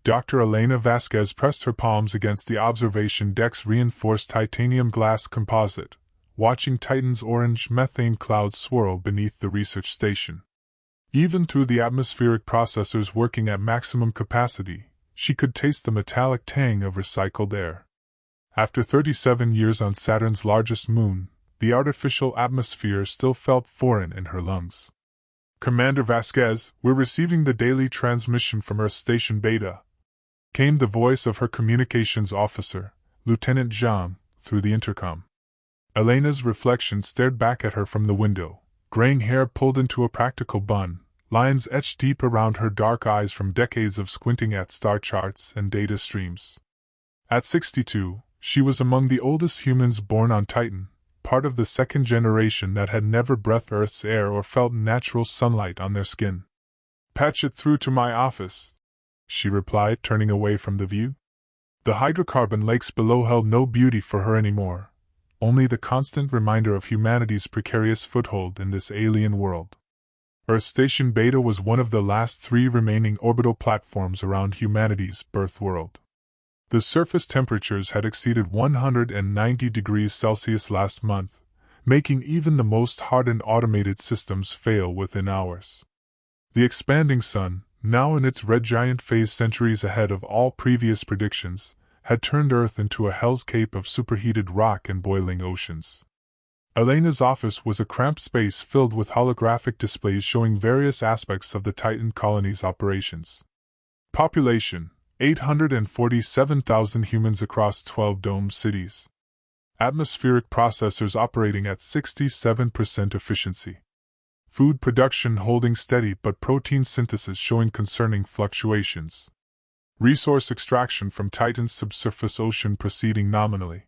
Dr. Elena Vasquez pressed her palms against the observation deck's reinforced titanium glass composite, watching Titan's orange methane clouds swirl beneath the research station. Even through the atmospheric processors working at maximum capacity, she could taste the metallic tang of recycled air. After 37 years on Saturn's largest moon, the artificial atmosphere still felt foreign in her lungs. "Commander Vasquez, we're receiving the daily transmission from Earth Station Beta," came the voice of her communications officer, Lieutenant Zhang, through the intercom. Elena's reflection stared back at her from the window, graying hair pulled into a practical bun, lines etched deep around her dark eyes from decades of squinting at star charts and data streams. At 62, she was among the oldest humans born on Titan, part of the second generation that had never breathed Earth's air or felt natural sunlight on their skin. "Patch it through to my office," she replied, turning away from the view. The hydrocarbon lakes below held no beauty for her anymore, only the constant reminder of humanity's precarious foothold in this alien world. Earth Station Beta was one of the last 3 remaining orbital platforms around humanity's birth world. The surface temperatures had exceeded 190 degrees Celsius last month, making even the most hardened automated systems fail within hours. The expanding sun, now in its red giant phase centuries ahead of all previous predictions, had turned Earth into a hell's cape of superheated rock and boiling oceans. Elena's office was a cramped space filled with holographic displays showing various aspects of the Titan colony's operations. Population: 847,000 humans across 12 domed cities. Atmospheric processors operating at 67% efficiency. Food production holding steady but protein synthesis showing concerning fluctuations. Resource extraction from Titan's subsurface ocean proceeding nominally.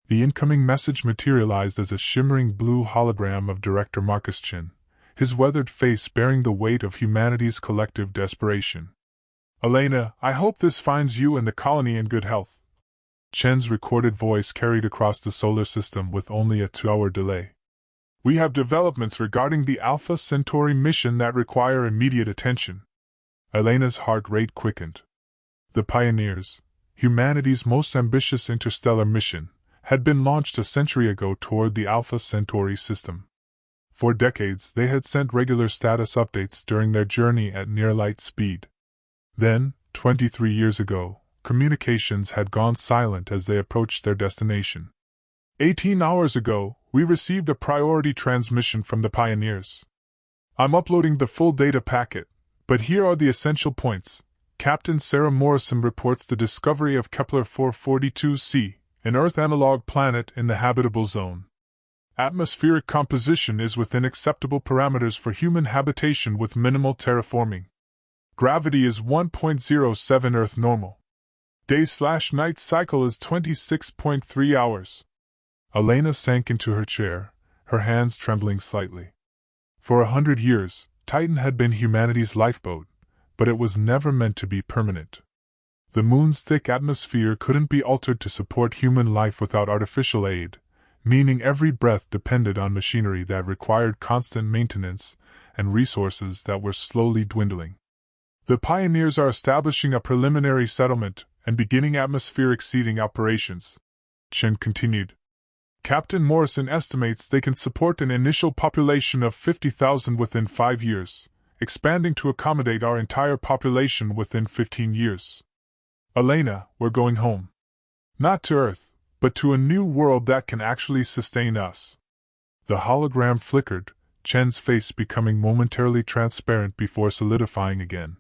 The incoming message materialized as a shimmering blue hologram of Director Marcus Chin, his weathered face bearing the weight of humanity's collective desperation. "Elena, I hope this finds you and the colony in good health." Chen's recorded voice carried across the solar system with only a 2-hour delay. "We have developments regarding the Alpha Centauri mission that require immediate attention." Elena's heart rate quickened. The Pioneers, humanity's most ambitious interstellar mission, had been launched a century ago toward the Alpha Centauri system. For decades they had sent regular status updates during their journey at near-light speed. Then, 23 years ago, communications had gone silent as they approached their destination. 18 hours ago, we received a priority transmission from the Pioneers. I'm uploading the full data packet, but here are the essential points. Captain Sarah Morrison reports the discovery of Kepler 442c, an Earth analog planet in the habitable zone. Atmospheric composition is within acceptable parameters for human habitation with minimal terraforming. Gravity is 1.07 Earth normal. Day/night cycle is 26.3 hours. Elena sank into her chair, her hands trembling slightly. For 100 years, Titan had been humanity's lifeboat, but it was never meant to be permanent. The moon's thick atmosphere couldn't be altered to support human life without artificial aid, meaning every breath depended on machinery that required constant maintenance and resources that were slowly dwindling. The Pioneers are establishing a preliminary settlement and beginning atmospheric seeding operations, Chen continued. Captain Morrison estimates they can support an initial population of 50,000 within 5 years, expanding to accommodate our entire population within 15 years. Elena, we're going home. Not to Earth, but to a new world that can actually sustain us. The hologram flickered, Chen's face becoming momentarily transparent before solidifying again.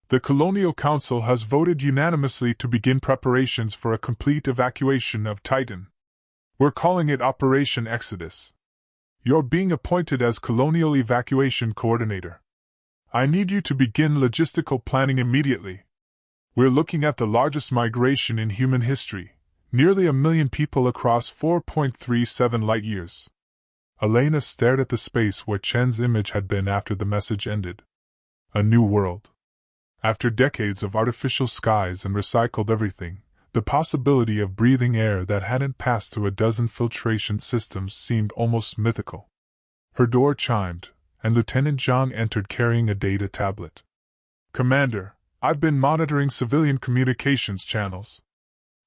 The Colonial Council has voted unanimously to begin preparations for a complete evacuation of Titan. We're calling it Operation Exodus. You're being appointed as Colonial Evacuation Coordinator. I need you to begin logistical planning immediately. We're looking at the largest migration in human history, nearly 1 million people across 4.37 light-years. Elena stared at the space where Chen's image had been after the message ended. A new world. After decades of artificial skies and recycled everything, the possibility of breathing air that hadn't passed through a dozen filtration systems seemed almost mythical. Her door chimed, and Lieutenant Zhang entered carrying a data tablet. Commander, I've been monitoring civilian communications channels.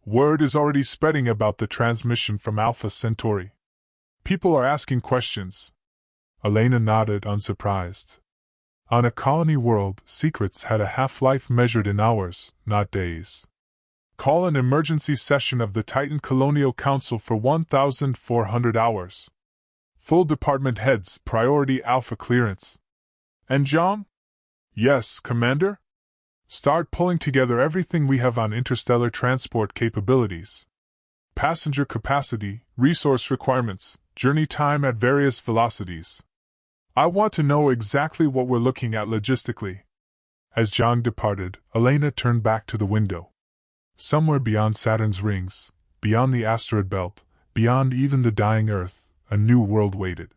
Word is already spreading about the transmission from Alpha Centauri. People are asking questions. Elena nodded, unsurprised. On a colony world, secrets had a half-life measured in hours, not days. Call an emergency session of the Titan Colonial Council for 1,400 hours. Full department heads, priority Alpha clearance. And John? Yes, Commander? Start pulling together everything we have on interstellar transport capabilities. Passenger capacity, resource requirements, journey time at various velocities. I want to know exactly what we're looking at logistically. As John departed, Elena turned back to the window. Somewhere beyond Saturn's rings, beyond the asteroid belt, beyond even the dying Earth, a new world waited.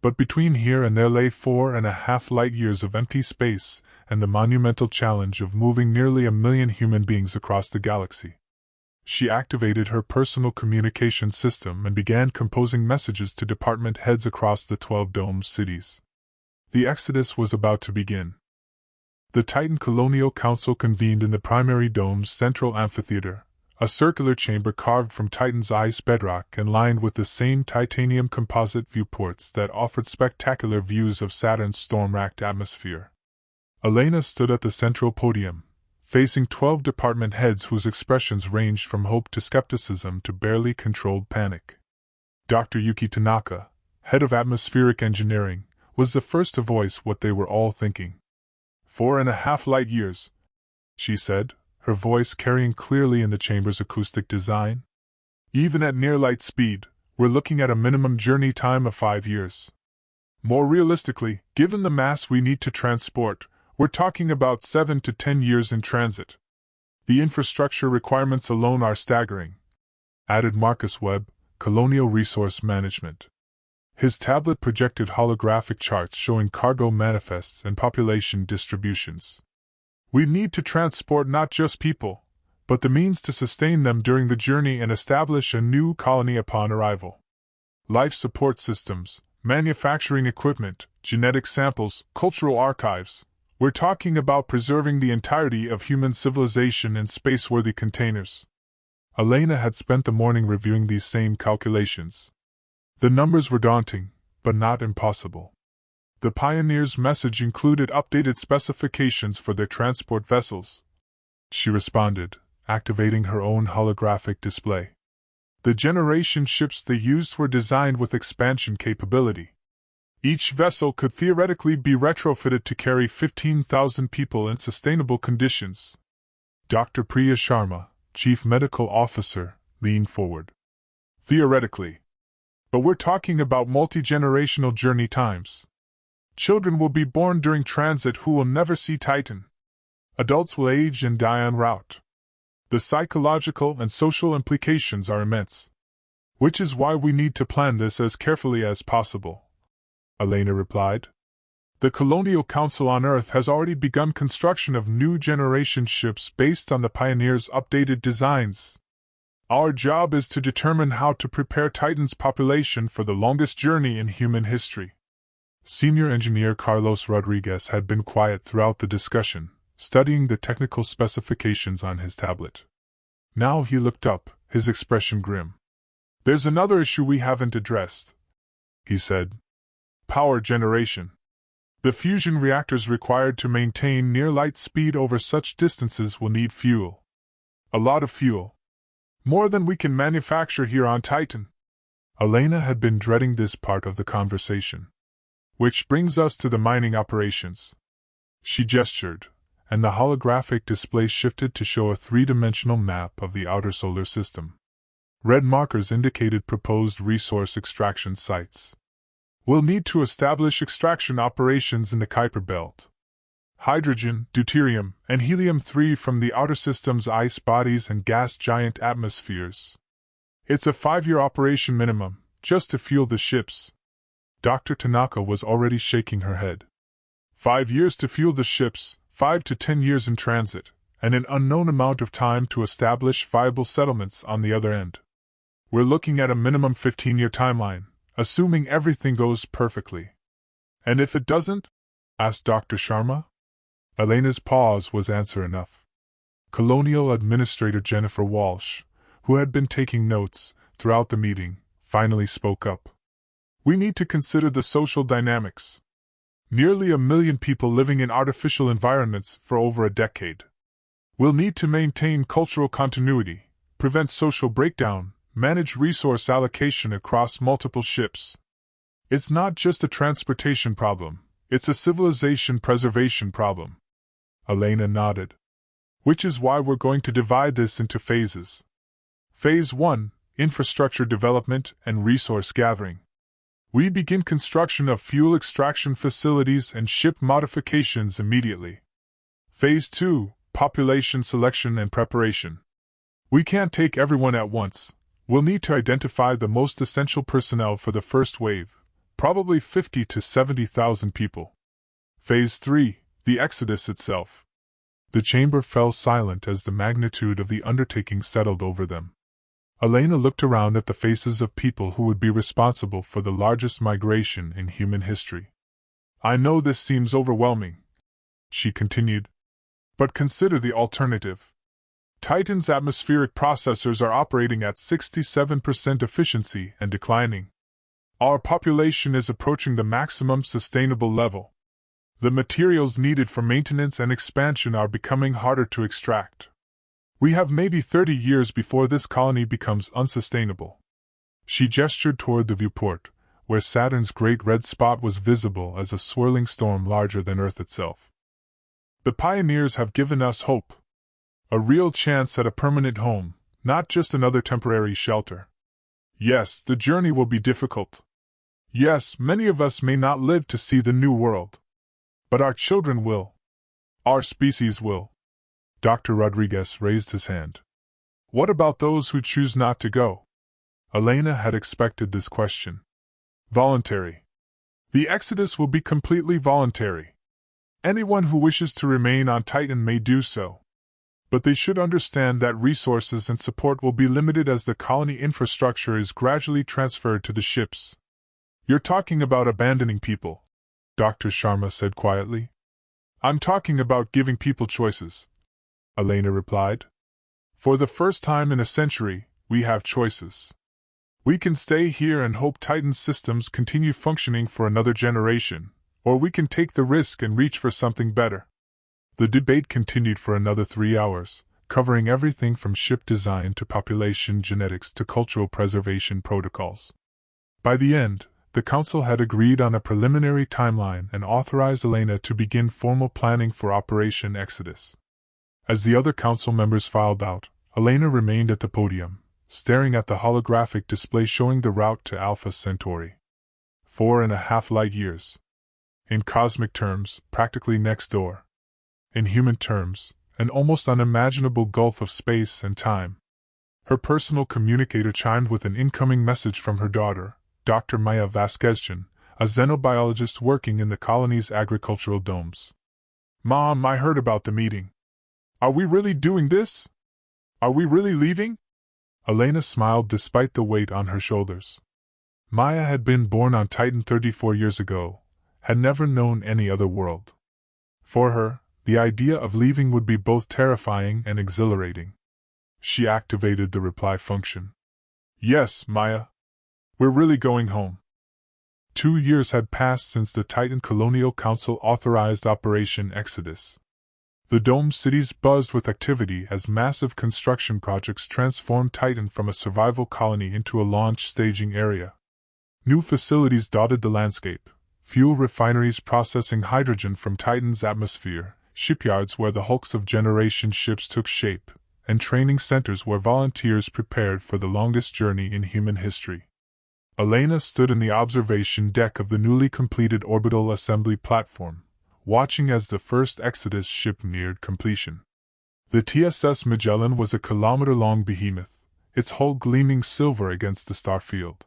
But between here and there lay 4.5 light-years of empty space and the monumental challenge of moving nearly 1 million human beings across the galaxy. She activated her personal communication system and began composing messages to department heads across the 12 domed cities. The exodus was about to begin. The Titan Colonial Council convened in the primary dome's central amphitheater, a circular chamber carved from Titan's ice bedrock and lined with the same titanium composite viewports that offered spectacular views of Saturn's storm-racked atmosphere. Elena stood at the central podium, facing 12 department heads whose expressions ranged from hope to skepticism to barely controlled panic. Dr. Yuki Tanaka, head of atmospheric engineering, was the first to voice what they were all thinking. 4.5 light-years, she said, her voice carrying clearly in the chamber's acoustic design. Even at near light speed, we're looking at a minimum journey time of 5 years. More realistically, given the mass we need to transport, we're talking about 7 to 10 years in transit. The infrastructure requirements alone are staggering, added Marcus Webb, Colonial Resource Management. His tablet projected holographic charts showing cargo manifests and population distributions. We need to transport not just people, but the means to sustain them during the journey and establish a new colony upon arrival. Life support systems, manufacturing equipment, genetic samples, cultural archives. We're talking about preserving the entirety of human civilization in space-worthy containers. Elena had spent the morning reviewing these same calculations. The numbers were daunting, but not impossible. The Pioneer's message included updated specifications for their transport vessels. She responded, activating her own holographic display. The generation ships they used were designed with expansion capability. Each vessel could theoretically be retrofitted to carry 15,000 people in sustainable conditions. Dr. Priya Sharma, Chief Medical Officer, leaned forward. Theoretically. But we're talking about multi-generational journey times. Children will be born during transit who will never see Titan. Adults will age and die en route. The psychological and social implications are immense. Which is why we need to plan this as carefully as possible, Elena replied. The Colonial Council on Earth has already begun construction of new generation ships based on the Pioneer's updated designs. Our job is to determine how to prepare Titan's population for the longest journey in human history. Senior engineer Carlos Rodriguez had been quiet throughout the discussion, studying the technical specifications on his tablet. Now he looked up, his expression grim. There's another issue we haven't addressed, he said. Power generation. The fusion reactors required to maintain near-light speed over such distances will need fuel. A lot of fuel. More than we can manufacture here on Titan. Elena had been dreading this part of the conversation. Which brings us to the mining operations. She gestured, and the holographic display shifted to show a three-dimensional map of the outer solar system. Red markers indicated proposed resource extraction sites. We'll need to establish extraction operations in the Kuiper Belt. Hydrogen, deuterium, and helium-3 from the outer system's ice bodies and gas giant atmospheres. It's a 5-year operation minimum, just to fuel the ships. Dr. Tanaka was already shaking her head. 5 years to fuel the ships, 5 to 10 years in transit, and an unknown amount of time to establish viable settlements on the other end. We're looking at a minimum 15-year timeline, assuming everything goes perfectly. And if it doesn't? Asked Dr. Sharma. Elena's pause was answer enough. Colonial Administrator Jennifer Walsh, who had been taking notes throughout the meeting, finally spoke up. We need to consider the social dynamics. Nearly 1 million people living in artificial environments for over a decade. We'll need to maintain cultural continuity, prevent social breakdown, manage resource allocation across multiple ships. It's not just a transportation problem, it's a civilization preservation problem. Elena nodded. Which is why we're going to divide this into phases. Phase 1, infrastructure development and resource gathering. We begin construction of fuel extraction facilities and ship modifications immediately. Phase 2, population selection and preparation. We can't take everyone at once. We'll need to identify the most essential personnel for the first wave, probably 50 to 70,000 people. Phase 3, the exodus itself. The chamber fell silent as the magnitude of the undertaking settled over them. Elena looked around at the faces of people who would be responsible for the largest migration in human history. I know this seems overwhelming, she continued. But consider the alternative. Titan's atmospheric processors are operating at 67% efficiency and declining. Our population is approaching the maximum sustainable level. The materials needed for maintenance and expansion are becoming harder to extract. We have maybe 30 years before this colony becomes unsustainable. She gestured toward the viewport, where Saturn's great red spot was visible as a swirling storm larger than Earth itself. The pioneers have given us hope. A real chance at a permanent home, not just another temporary shelter. Yes, the journey will be difficult. Yes, many of us may not live to see the new world. But our children will. Our species will. Dr. Rodriguez raised his hand. What about those who choose not to go? Elena had expected this question. Voluntary. The exodus will be completely voluntary. Anyone who wishes to remain on Titan may do so. But they should understand that resources and support will be limited as the colony infrastructure is gradually transferred to the ships. You're talking about abandoning people, Dr. Sharma said quietly. I'm talking about giving people choices, Elena replied. For the first time in a century, we have choices. We can stay here and hope Titan's systems continue functioning for another generation, or we can take the risk and reach for something better. The debate continued for another 3 hours, covering everything from ship design to population genetics to cultural preservation protocols. By the end, the Council had agreed on a preliminary timeline and authorized Elena to begin formal planning for Operation Exodus. As the other Council members filed out, Elena remained at the podium, staring at the holographic display showing the route to Alpha Centauri. 4.5 light years. In cosmic terms, practically next door. In human terms, an almost unimaginable gulf of space and time. Her personal communicator chimed with an incoming message from her daughter, Dr. Maya Vasquezjan, a xenobiologist working in the colony's agricultural domes. Mom, I heard about the meeting. Are we really doing this? Are we really leaving? Elena smiled despite the weight on her shoulders. Maya had been born on Titan 34 years ago, had never known any other world. For her, the idea of leaving would be both terrifying and exhilarating. She activated the reply function. Yes, Maya. We're really going home. 2 years had passed since the Titan Colonial Council authorized Operation Exodus. The domed cities buzzed with activity as massive construction projects transformed Titan from a survival colony into a launch staging area. New facilities dotted the landscape, fuel refineries processing hydrogen from Titan's atmosphere, shipyards where the hulks of generation ships took shape, and training centers where volunteers prepared for the longest journey in human history. Elena stood in the observation deck of the newly completed orbital assembly platform, watching as the first Exodus ship neared completion. The TSS Magellan was a kilometer-long behemoth, its hull gleaming silver against the star field.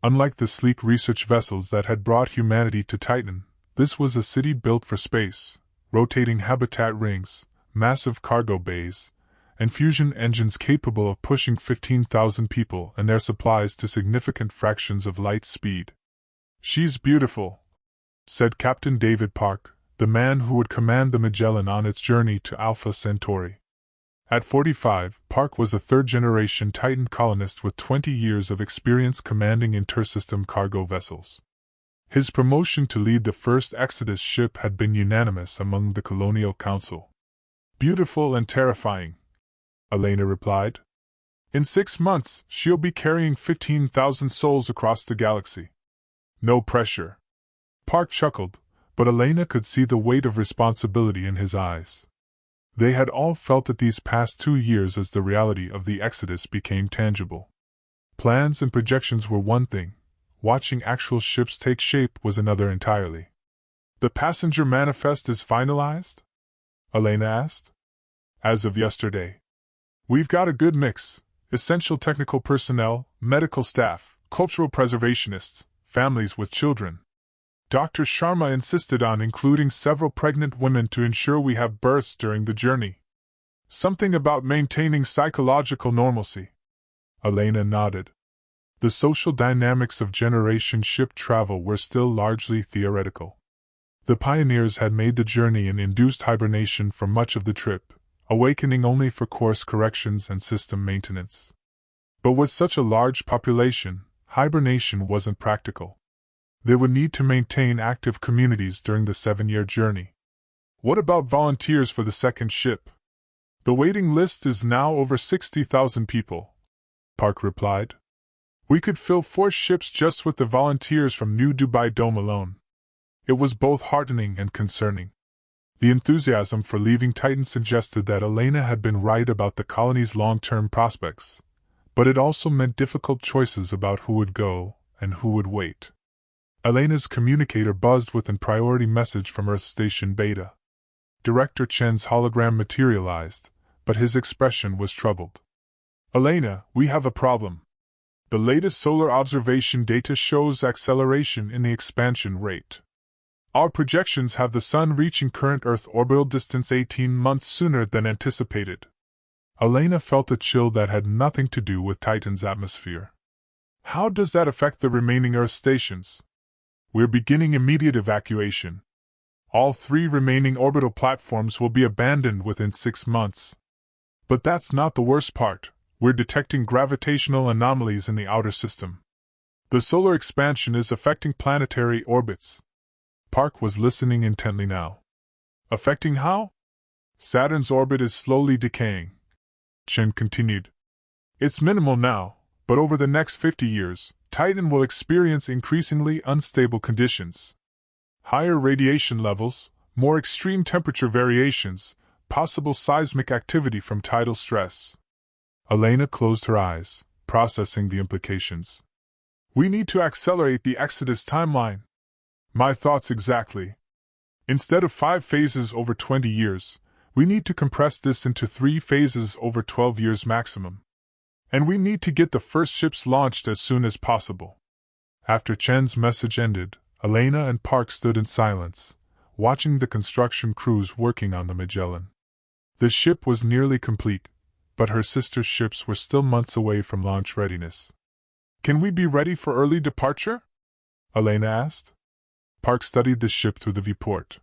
Unlike the sleek research vessels that had brought humanity to Titan, this was a city built for space, rotating habitat rings, massive cargo bays, and fusion engines capable of pushing 15,000 people and their supplies to significant fractions of light speed. She's beautiful, said Captain David Park, the man who would command the Magellan on its journey to Alpha Centauri. At 45, Park was a third-generation Titan colonist with 20 years of experience commanding intersystem cargo vessels. His promotion to lead the first Exodus ship had been unanimous among the Colonial Council. "Beautiful and terrifying," Elena replied. "In 6 months, she'll be carrying 15,000 souls across the galaxy. No pressure." Park chuckled, but Elena could see the weight of responsibility in his eyes. They had all felt it these past 2 years as the reality of the Exodus became tangible. Plans and projections were one thing, watching actual ships take shape was another entirely. "The passenger manifest is finalized?" Elena asked. "As of yesterday. We've got a good mix: essential technical personnel, medical staff, cultural preservationists, families with children. Dr. Sharma insisted on including several pregnant women to ensure we have births during the journey. Something about maintaining psychological normalcy." Elena nodded. The social dynamics of generation ship travel were still largely theoretical. The pioneers had made the journey in induced hibernation for much of the trip, awakening only for course corrections and system maintenance. But with such a large population, hibernation wasn't practical. They would need to maintain active communities during the 7-year journey. "What about volunteers for the second ship?" "The waiting list is now over 60,000 people," Park replied. "We could fill 4 ships just with the volunteers from New Dubai Dome alone." It was both heartening and concerning. The enthusiasm for leaving Titan suggested that Elena had been right about the colony's long-term prospects, but it also meant difficult choices about who would go and who would wait. Elena's communicator buzzed with a priority message from Earth Station Beta. Director Chen's hologram materialized, but his expression was troubled. "Elena, we have a problem. The latest solar observation data shows acceleration in the expansion rate. Our projections have the Sun reaching current Earth orbital distance 18 months sooner than anticipated." Elena felt a chill that had nothing to do with Titan's atmosphere. "How does that affect the remaining Earth stations?" "We're beginning immediate evacuation. All 3 remaining orbital platforms will be abandoned within 6 months. But that's not the worst part. We're detecting gravitational anomalies in the outer system. The solar expansion is affecting planetary orbits." Park was listening intently now. "Affecting how?" "Saturn's orbit is slowly decaying," Chen continued. "It's minimal now, but over the next 50 years, Titan will experience increasingly unstable conditions. Higher radiation levels, more extreme temperature variations, possible seismic activity from tidal stress." Elena closed her eyes, processing the implications. "We need to accelerate the Exodus timeline." "My thoughts exactly. Instead of 5 phases over 20 years, we need to compress this into 3 phases over 12 years maximum. And we need to get the first ships launched as soon as possible." After Chen's message ended, Elena and Park stood in silence, watching the construction crews working on the Magellan. The ship was nearly complete, but her sister ships were still months away from launch readiness. "Can we be ready for early departure?" Elena asked. Park studied the ship through the viewport.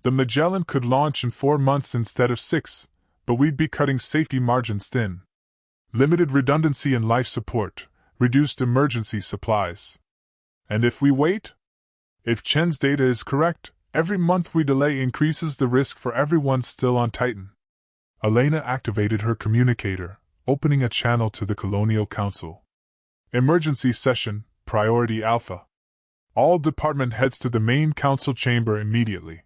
"The Magellan could launch in 4 months instead of 6, but we'd be cutting safety margins thin. Limited redundancy in life support, reduced emergency supplies. And if we wait? If Chen's data is correct, every month we delay increases the risk for everyone still on Titan." Elena activated her communicator, opening a channel to the Colonial Council. "Emergency session, Priority Alpha. All department heads to the main council chamber immediately."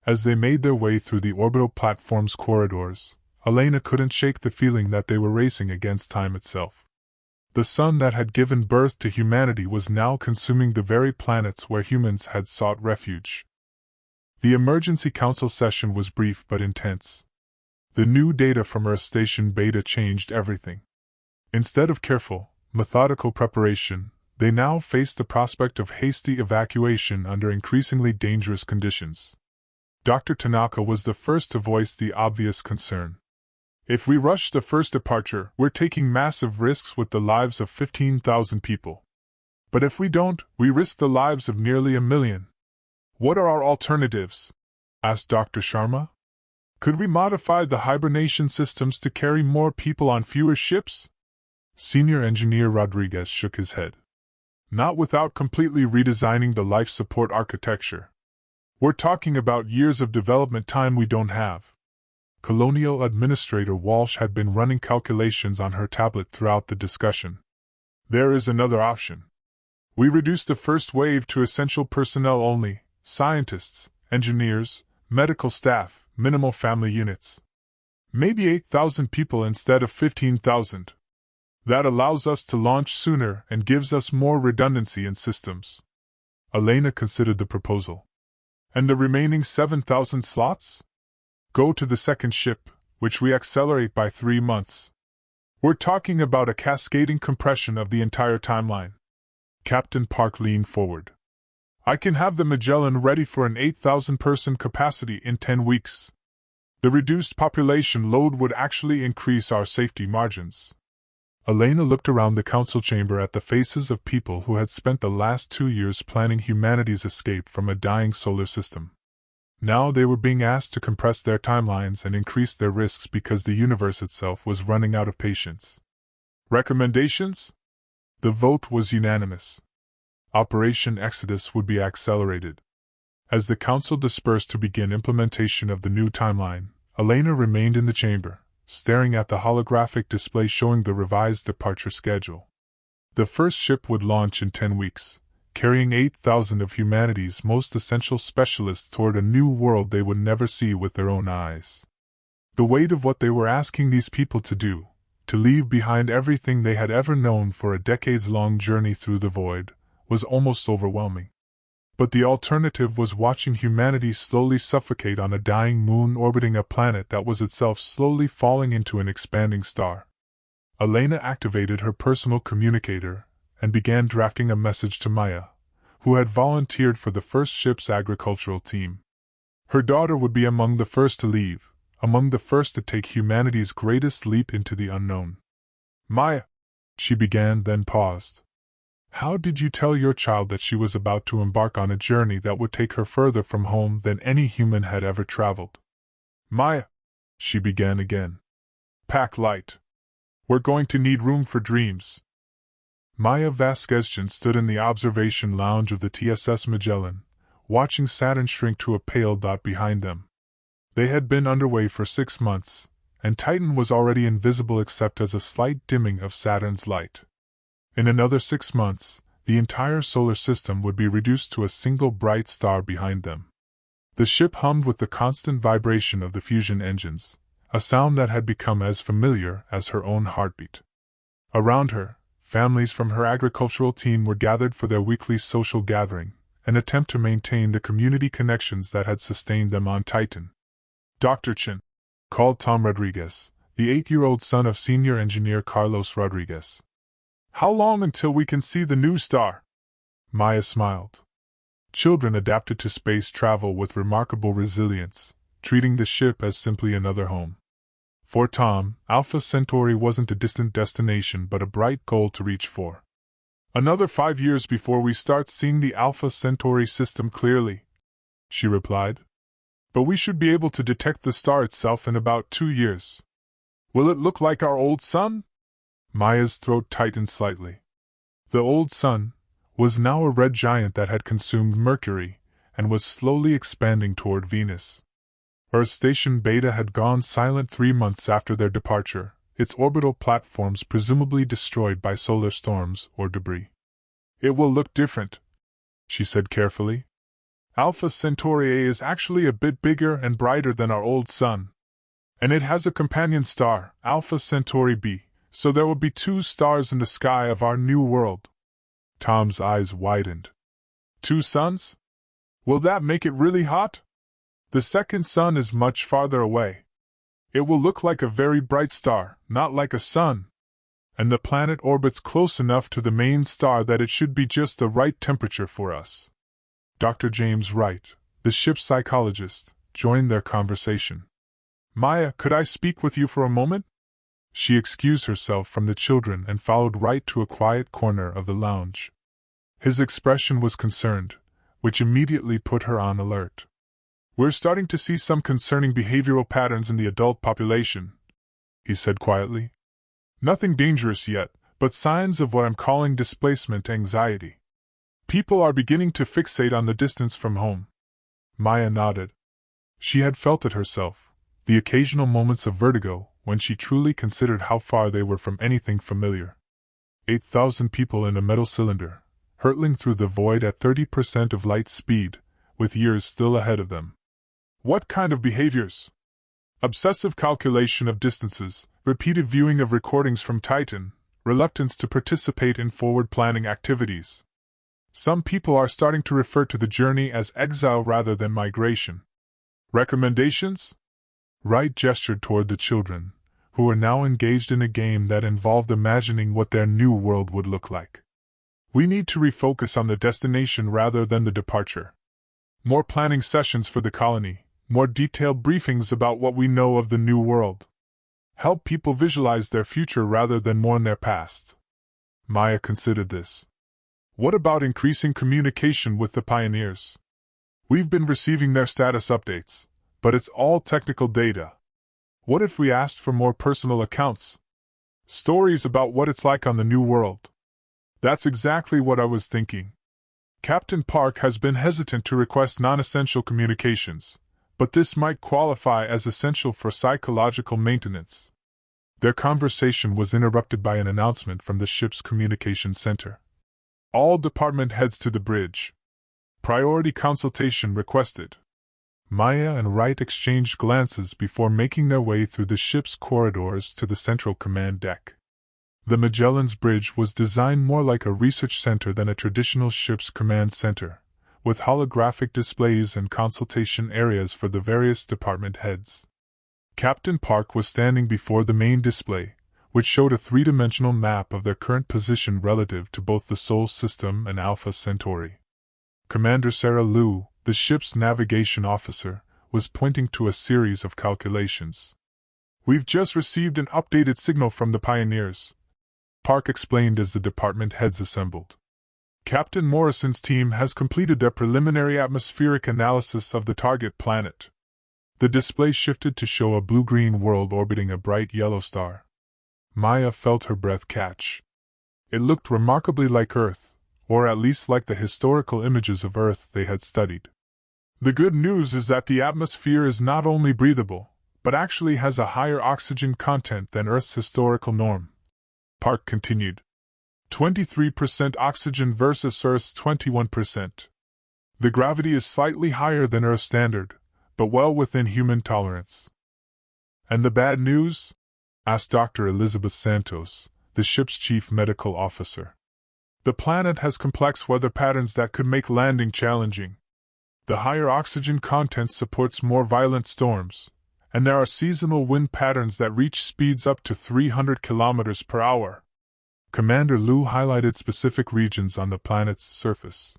As they made their way through the orbital platform's corridors, Elena couldn't shake the feeling that they were racing against time itself. The sun that had given birth to humanity was now consuming the very planets where humans had sought refuge. The emergency council session was brief but intense. The new data from Earth Station Beta changed everything. Instead of careful, methodical preparation, they now faced the prospect of hasty evacuation under increasingly dangerous conditions. Dr. Tanaka was the first to voice the obvious concern. "If we rush the first departure, we're taking massive risks with the lives of 15,000 people. But if we don't, we risk the lives of nearly 1 million. What are our alternatives?" asked Dr. Sharma. Could we modify the hibernation systems to carry more people on fewer ships? Senior Engineer Rodriguez shook his head. Not without completely redesigning the life support architecture. We're talking about years of development time we don't have. Colonial Administrator Walsh had been running calculations on her tablet throughout the discussion. There is another option. We reduce the first wave to essential personnel only, scientists, engineers, medical staff, minimal family units. Maybe 8,000 people instead of 15,000. That allows us to launch sooner and gives us more redundancy in systems. Elena considered the proposal. And the remaining 7,000 slots? Go to the second ship, which we accelerate by 3 months. We're talking about a cascading compression of the entire timeline. Captain Park leaned forward. I can have the Magellan ready for an 8,000-person capacity in 10 weeks. The reduced population load would actually increase our safety margins. Elena looked around the council chamber at the faces of people who had spent the last 2 years planning humanity's escape from a dying solar system. Now they were being asked to compress their timelines and increase their risks because the universe itself was running out of patience. Recommendations? The vote was unanimous. Operation Exodus would be accelerated. As the council dispersed to begin implementation of the new timeline, Elena remained in the chamber, staring at the holographic display showing the revised departure schedule. The first ship would launch in 10 weeks, carrying 8,000 of humanity's most essential specialists toward a new world they would never see with their own eyes. The weight of what they were asking these people to do, to leave behind everything they had ever known for a decades-long journey through the void, was almost overwhelming. But the alternative was watching humanity slowly suffocate on a dying moon orbiting a planet that was itself slowly falling into an expanding star. Elena activated her personal communicator and began drafting a message to Maya, who had volunteered for the first ship's agricultural team. Her daughter would be among the first to leave, among the first to take humanity's greatest leap into the unknown. Maya, she began, then paused. How did you tell your child that she was about to embark on a journey that would take her further from home than any human had ever traveled? Maya, she began again. Pack light. We're going to need room for dreams. Maya Vasquezjan stood in the observation lounge of the TSS Magellan, watching Saturn shrink to a pale dot behind them. They had been underway for 6 months, and Titan was already invisible except as a slight dimming of Saturn's light. In another 6 months, the entire solar system would be reduced to a single bright star behind them. The ship hummed with the constant vibration of the fusion engines, a sound that had become as familiar as her own heartbeat. Around her, families from her agricultural team were gathered for their weekly social gathering, an attempt to maintain the community connections that had sustained them on Titan. Dr. Chin, called Tom Rodriguez, the 8-year-old son of senior engineer Carlos Rodriguez. How long until we can see the new star? Maya smiled. Children adapted to space travel with remarkable resilience, treating the ship as simply another home. For Tom, Alpha Centauri wasn't a distant destination but a bright goal to reach for. Another 5 years before we start seeing the Alpha Centauri system clearly, she replied. But we should be able to detect the star itself in about 2 years. Will it look like our old sun? Maya's throat tightened slightly. The old sun was now a red giant that had consumed Mercury and was slowly expanding toward Venus. Earth Station Beta had gone silent 3 months after their departure, its orbital platforms presumably destroyed by solar storms or debris. It will look different, she said carefully. Alpha Centauri A is actually a bit bigger and brighter than our old sun. And it has a companion star, Alpha Centauri B, so there will be 2 stars in the sky of our new world. Tom's eyes widened. 2 suns? Will that make it really hot? The second sun is much farther away. It will look like a very bright star, not like a sun. And the planet orbits close enough to the main star that it should be just the right temperature for us. Dr. James Wright, the ship's psychologist, joined their conversation. Maya, could I speak with you for a moment? She excused herself from the children and followed Wright to a quiet corner of the lounge. His expression was concerned, which immediately put her on alert. We're starting to see some concerning behavioral patterns in the adult population, he said quietly. Nothing dangerous yet, but signs of what I'm calling displacement anxiety. People are beginning to fixate on the distance from home. Maya nodded. She had felt it herself, the occasional moments of vertigo, when she truly considered how far they were from anything familiar. 8,000 people in a metal cylinder, hurtling through the void at 30% of light speed, with years still ahead of them. What kind of behaviors? Obsessive calculation of distances, repeated viewing of recordings from Titan, reluctance to participate in forward-planning activities. Some people are starting to refer to the journey as exile rather than migration. Recommendations? Wright gestured toward the children, who were now engaged in a game that involved imagining what their new world would look like. We need to refocus on the destination rather than the departure. More planning sessions for the colony, more detailed briefings about what we know of the new world. Help people visualize their future rather than mourn their past. Maya considered this. What about increasing communication with the pioneers? We've been receiving their status updates, but it's all technical data. What if we asked for more personal accounts? Stories about what it's like on the new world. That's exactly what I was thinking. Captain Park has been hesitant to request non-essential communications, but this might qualify as essential for psychological maintenance. Their conversation was interrupted by an announcement from the ship's communication center. All department heads to the bridge. Priority consultation requested. Maya and Wright exchanged glances before making their way through the ship's corridors to the central command deck. The Magellan's Bridge was designed more like a research center than a traditional ship's command center, with holographic displays and consultation areas for the various department heads. Captain Park was standing before the main display, which showed a three-dimensional map of their current position relative to both the Sol system and Alpha Centauri. Commander Sarah Liu, the ship's navigation officer, was pointing to a series of calculations. We've just received an updated signal from the pioneers, Park explained as the department heads assembled. Captain Morrison's team has completed their preliminary atmospheric analysis of the target planet. The display shifted to show a blue-green world orbiting a bright yellow star. Maya felt her breath catch. It looked remarkably like Earth, or at least like the historical images of Earth they had studied. The good news is that the atmosphere is not only breathable, but actually has a higher oxygen content than Earth's historical norm. Park continued. 23% oxygen versus Earth's 21%. The gravity is slightly higher than Earth's standard, but well within human tolerance. And the bad news? Asked Dr. Elizabeth Santos, the ship's chief medical officer. The planet has complex weather patterns that could make landing challenging. The higher oxygen content supports more violent storms, and there are seasonal wind patterns that reach speeds up to 300 kilometers per hour. Commander Liu highlighted specific regions on the planet's surface.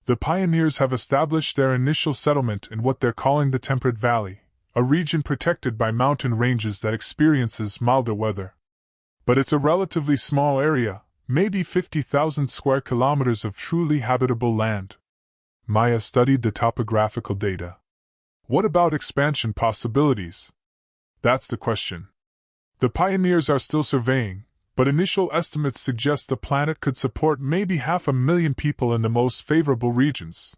The pioneers have established their initial settlement in what they're calling the Temperate Valley, a region protected by mountain ranges that experiences milder weather. But it's a relatively small area, maybe 50,000 square kilometers of truly habitable land. Maya studied the topographical data. What about expansion possibilities? That's the question. The pioneers are still surveying, but initial estimates suggest the planet could support maybe 500,000 people in the most favorable regions.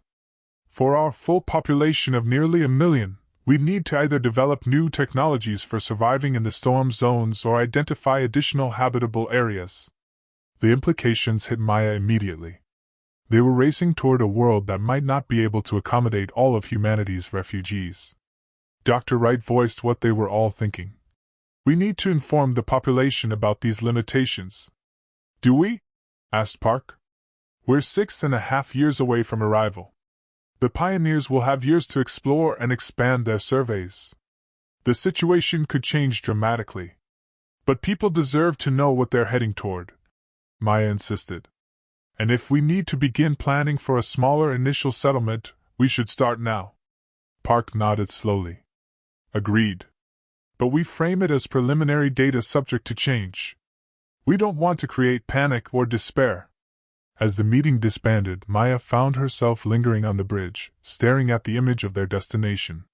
For our full population of nearly 1 million, we'd need to either develop new technologies for surviving in the storm zones or identify additional habitable areas. The implications hit Maya immediately. They were racing toward a world that might not be able to accommodate all of humanity's refugees. Dr. Wright voiced what they were all thinking. We need to inform the population about these limitations. Do we? Asked Park. We're 6.5 years away from arrival. The pioneers will have years to explore and expand their surveys. The situation could change dramatically. But people deserve to know what they're heading toward, Maya insisted. And if we need to begin planning for a smaller initial settlement, we should start now. Park nodded slowly. Agreed. But we frame it as preliminary data subject to change. We don't want to create panic or despair. As the meeting disbanded, Maya found herself lingering on the bridge, staring at the image of their destination.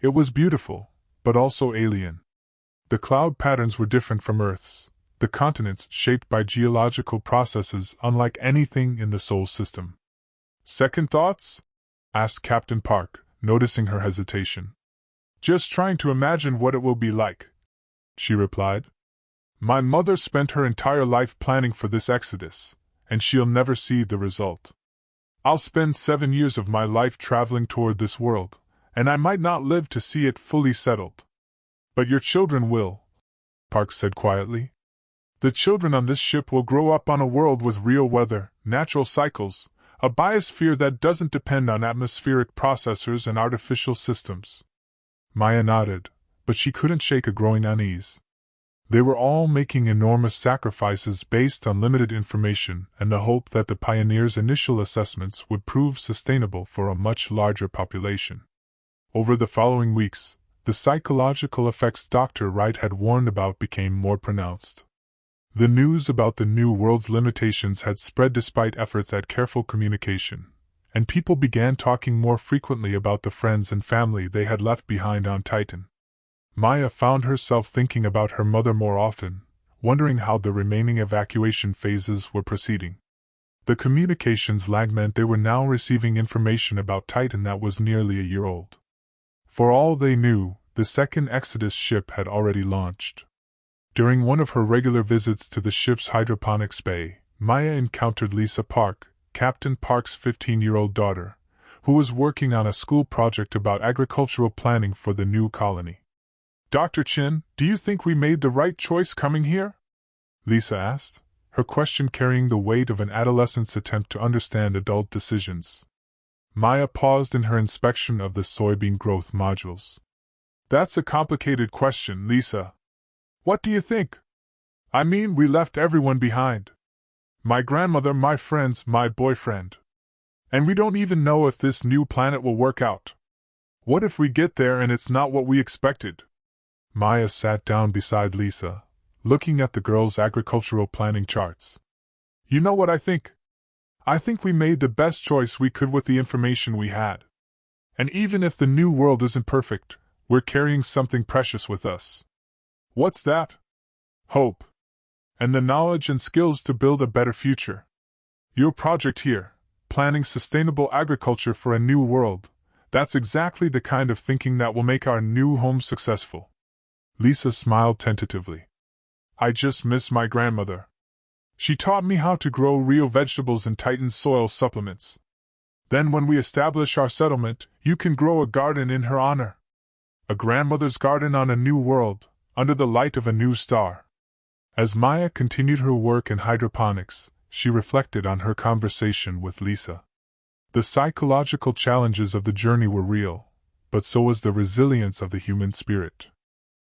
It was beautiful, but also alien. The cloud patterns were different from Earth's, the continents shaped by geological processes unlike anything in the Sol system. "Second thoughts?" asked Captain Park, noticing her hesitation. "Just trying to imagine what it will be like," she replied. "My mother spent her entire life planning for this exodus, and she'll never see the result. I'll spend 7 years of my life traveling toward this world, and I might not live to see it fully settled. But your children will," Park said quietly. "The children on this ship will grow up on a world with real weather, natural cycles, a biosphere that doesn't depend on atmospheric processors and artificial systems." Maya nodded, but she couldn't shake a growing unease. They were all making enormous sacrifices based on limited information and the hope that the pioneers' initial assessments would prove sustainable for a much larger population. Over the following weeks, the psychological effects Dr. Wright had warned about became more pronounced. The news about the new world's limitations had spread despite efforts at careful communication, and people began talking more frequently about the friends and family they had left behind on Titan. Maya found herself thinking about her mother more often, wondering how the remaining evacuation phases were proceeding. The communications lag meant they were now receiving information about Titan that was nearly a year old. For all they knew, the second Exodus ship had already launched. During one of her regular visits to the ship's hydroponics bay, Maya encountered Lisa Park, Captain Park's 15-year-old daughter, who was working on a school project about agricultural planning for the new colony. "Dr. Chin, do you think we made the right choice coming here?" Lisa asked, her question carrying the weight of an adolescent's attempt to understand adult decisions. Maya paused in her inspection of the soybean growth modules. "That's a complicated question, Lisa. What do you think? I mean, we left everyone behind. My grandmother, my friends, my boyfriend. And we don't even know if this new planet will work out. What if we get there and it's not what we expected?" Maya sat down beside Lisa, looking at the girl's agricultural planning charts. "You know what I think? I think we made the best choice we could with the information we had. And even if the new world isn't perfect, we're carrying something precious with us. What's that? Hope. And the knowledge and skills to build a better future. Your project here, planning sustainable agriculture for a new world, that's exactly the kind of thinking that will make our new home successful." Lisa smiled tentatively. "I just miss my grandmother. She taught me how to grow real vegetables in Titan's soil supplements. Then when we establish our settlement, you can grow a garden in her honor. A grandmother's garden on a new world, under the light of a new star." As Maya continued her work in hydroponics, she reflected on her conversation with Lisa. The psychological challenges of the journey were real, but so was the resilience of the human spirit.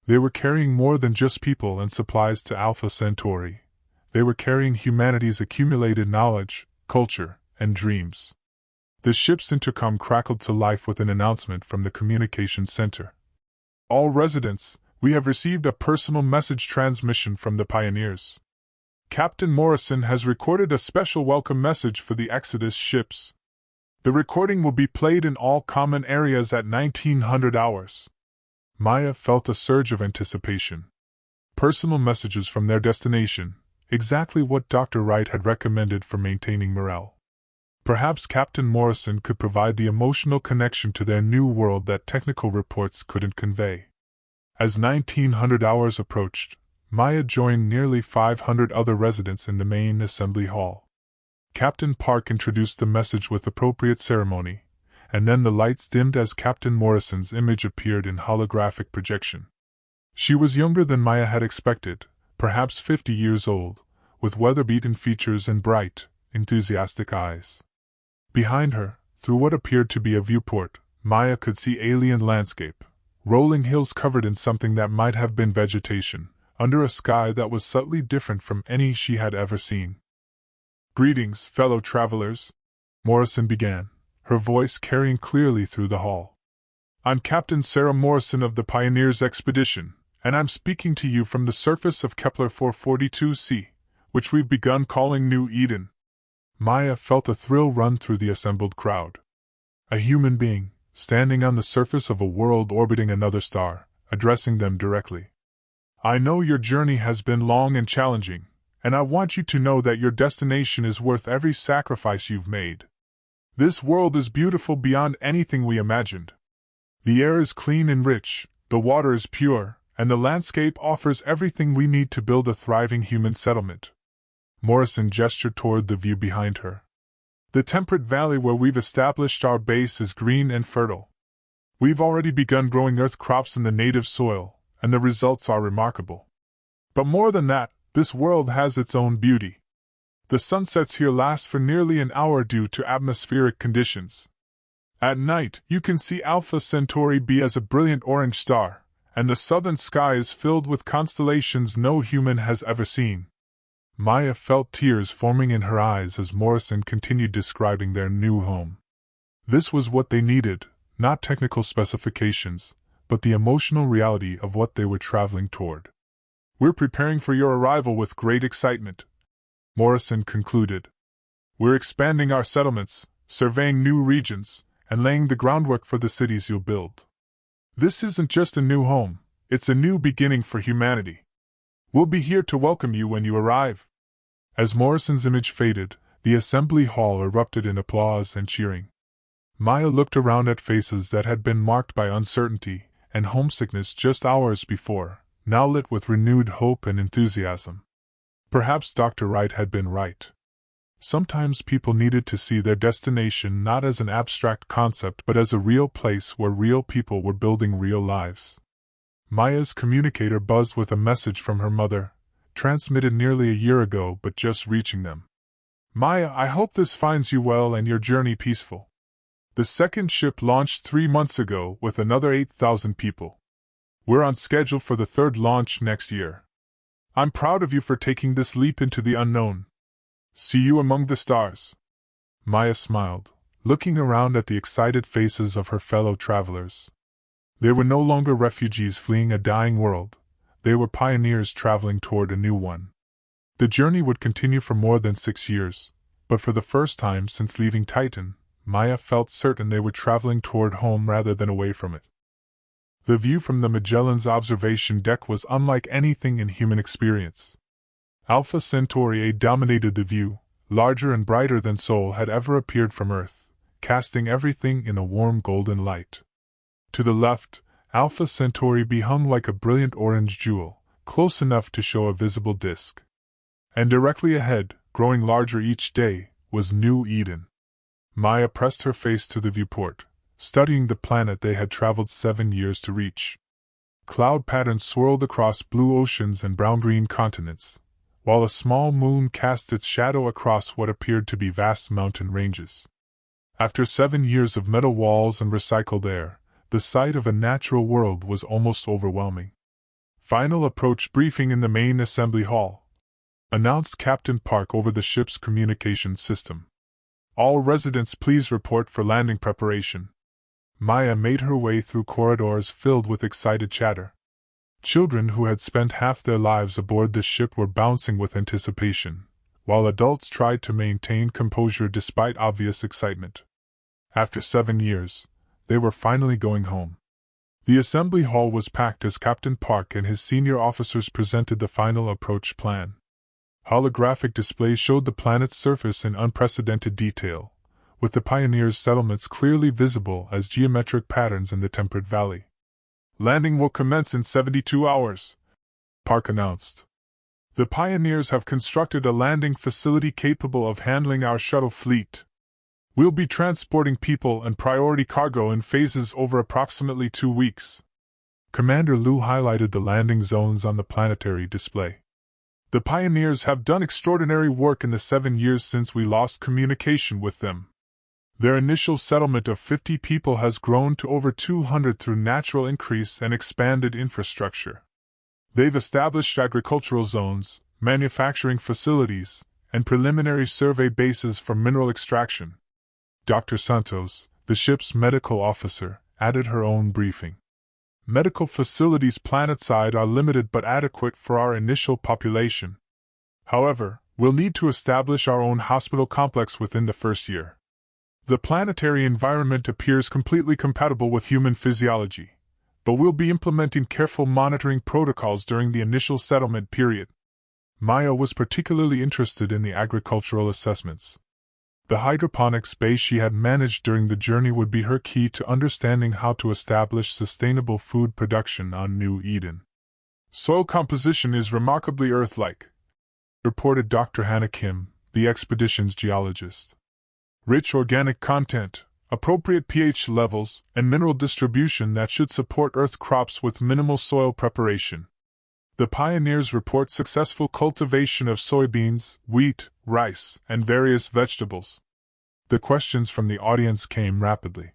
They were carrying more than just people and supplies to Alpha Centauri. They were carrying humanity's accumulated knowledge, culture, and dreams. The ship's intercom crackled to life with an announcement from the communications center. "All residents, we have received a personal message transmission from the pioneers. Captain Morrison has recorded a special welcome message for the Exodus ships. The recording will be played in all common areas at 1900 hours. Maya felt a surge of anticipation. Personal messages from their destination, exactly what Dr. Wright had recommended for maintaining morale. Perhaps Captain Morrison could provide the emotional connection to their new world that technical reports couldn't convey. As 1900 hours approached, Maya joined nearly 500 other residents in the main assembly hall. Captain Park introduced the message with appropriate ceremony, and then the lights dimmed as Captain Morrison's image appeared in holographic projection. She was younger than Maya had expected, perhaps 50 years old, with weather-beaten features and bright, enthusiastic eyes. Behind her, through what appeared to be a viewport, Maya could see alien landscape, rolling hills covered in something that might have been vegetation, under a sky that was subtly different from any she had ever seen. "Greetings, fellow travelers," Morrison began, her voice carrying clearly through the hall. "I'm Captain Sarah Morrison of the Pioneers Expedition, and I'm speaking to you from the surface of Kepler 442c, which we've begun calling New Eden. Maya felt a thrill run through the assembled crowd. A human being, standing on the surface of a world orbiting another star, addressing them directly. I know your journey has been long and challenging, and I want you to know that your destination is worth every sacrifice you've made. This world is beautiful beyond anything we imagined. The air is clean and rich, the water is pure, and the landscape offers everything we need to build a thriving human settlement. Morrison gestured toward the view behind her. The temperate valley where we've established our base is green and fertile. We've already begun growing earth crops in the native soil, and the results are remarkable. But more than that, this world has its own beauty. The sunsets here last for nearly an hour due to atmospheric conditions. At night, you can see Alpha Centauri B as a brilliant orange star, and the southern sky is filled with constellations no human has ever seen. Maya felt tears forming in her eyes as Morrison continued describing their new home. This was what they needed, not technical specifications, but the emotional reality of what they were traveling toward. We're preparing for your arrival with great excitement, Morrison concluded. We're expanding our settlements, surveying new regions, and laying the groundwork for the cities you'll build. This isn't just a new home, it's a new beginning for humanity. We'll be here to welcome you when you arrive. As Morrison's image faded, the assembly hall erupted in applause and cheering. Maya looked around at faces that had been marked by uncertainty and homesickness just hours before, now lit with renewed hope and enthusiasm. Perhaps Dr. Wright had been right. Sometimes people needed to see their destination not as an abstract concept but as a real place where real people were building real lives. Maya's communicator buzzed with a message from her mother, transmitted nearly a year ago but just reaching them. Maya, I hope this finds you well and your journey peaceful. The second ship launched 3 months ago with another 8,000 people. We're on schedule for the third launch next year. I'm proud of you for taking this leap into the unknown. See you among the stars. Maya smiled, looking around at the excited faces of her fellow travelers. They were no longer refugees fleeing a dying world, they were pioneers traveling toward a new one. The journey would continue for more than 6 years, but for the first time since leaving Titan, Maya felt certain they were traveling toward home rather than away from it. The view from the Magellan's observation deck was unlike anything in human experience. Alpha Centauri A dominated the view, larger and brighter than Sol had ever appeared from Earth, casting everything in a warm golden light. To the left, Alpha Centauri B hung like a brilliant orange jewel, close enough to show a visible disk. And directly ahead, growing larger each day, was New Eden. Maya pressed her face to the viewport, studying the planet they had traveled 7 years to reach. Cloud patterns swirled across blue oceans and brown-green continents, while a small moon cast its shadow across what appeared to be vast mountain ranges. After 7 years of metal walls and recycled air, the sight of a natural world was almost overwhelming. Final approach briefing in the main assembly hall, announced Captain Park over the ship's communication system. All residents please report for landing preparation. Maya made her way through corridors filled with excited chatter. Children who had spent half their lives aboard the ship were bouncing with anticipation, while adults tried to maintain composure despite obvious excitement. After 7 years, they were finally going home. The assembly hall was packed as Captain Park and his senior officers presented the final approach plan. Holographic displays showed the planet's surface in unprecedented detail, with the pioneers' settlements clearly visible as geometric patterns in the temperate valley. Landing will commence in 72 hours, Park announced. The pioneers have constructed a landing facility capable of handling our shuttle fleet. We'll be transporting people and priority cargo in phases over approximately 2 weeks. Commander Liu highlighted the landing zones on the planetary display. The pioneers have done extraordinary work in the 7 years since we lost communication with them. Their initial settlement of 50 people has grown to over 200 through natural increase and expanded infrastructure. They've established agricultural zones, manufacturing facilities, and preliminary survey bases for mineral extraction. Dr. Santos, the ship's medical officer, added her own briefing. Medical facilities planetside are limited but adequate for our initial population. However, We'll need to establish our own hospital complex within the first year. The planetary environment appears completely compatible with human physiology, but we'll be implementing careful monitoring protocols during the initial settlement period. Maya was particularly interested in the agricultural assessments. The hydroponics base she had managed during the journey would be her key to understanding how to establish sustainable food production on New Eden. Soil composition is remarkably Earth-like, reported Dr. Hannah Kim, the expedition's geologist. Rich organic content, appropriate pH levels, and mineral distribution that should support Earth crops with minimal soil preparation. The pioneers report successful cultivation of soybeans, wheat, rice, and various vegetables. The questions from the audience came rapidly.